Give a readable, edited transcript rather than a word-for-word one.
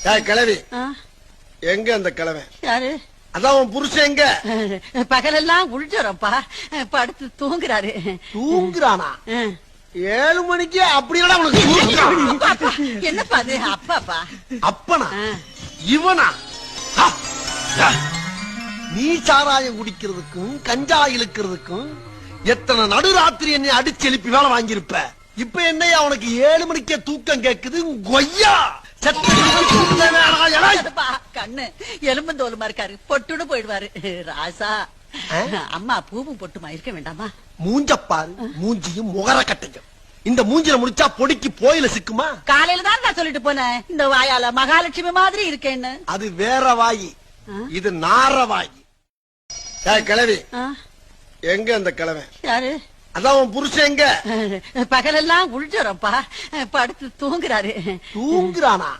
கிழவி எங்க அந்த கிழவன்? யாரு? அதான் உன் புருஷன் எங்க? பகலெல்லாம் உள்ஜரப்பா, படுத்து தூங்குறாரு. தூங்குறானா? 7 மணிக்கு அப்படியா உனக்கு? என்னப்பா அது? அப்பாப்பா? அப்பனா? இவனா? நீ சாராயம் குடிக்கிறதுக்கும் கஞ்சா இழுக்கிறதுக்கும் எத்தனை நடுராத்திரி என்னை அடிச்சு எழுப்பி வேலை வாங்கியிருப்ப. இப்ப என்னையா உனக்கு 7 மணிக்கே தூக்கம் கேக்குது? கொய்யா கண்ணு எலும்புந்தோலுமா இருக்காரு, பொட்டுன்னு போயிடுவாரு. ராசா அம்மா பூவும் பொட்டுமா இருக்க வேண்டாமா? மூஞ்சப்பாரு, மூஞ்சியும் முகர கட்டையும். இந்த மூஞ்சில முடிச்சா பொடிக்கு போயில சிக்குமா? காலையில தான் நான் சொல்லிட்டு போனேன், இந்த வாயால மகாலட்சுமி மாதிரி இருக்கேன்னு. அது வேற வாயி, இது நார வாயி. கிழவி எங்க அந்த கிழவன்? யாரு? அதான் உன் புருஷன் எங்க? பகலெல்லாம் உள்ஜரப்பா, படுத்து தூங்குறாரு. தூங்குறானா?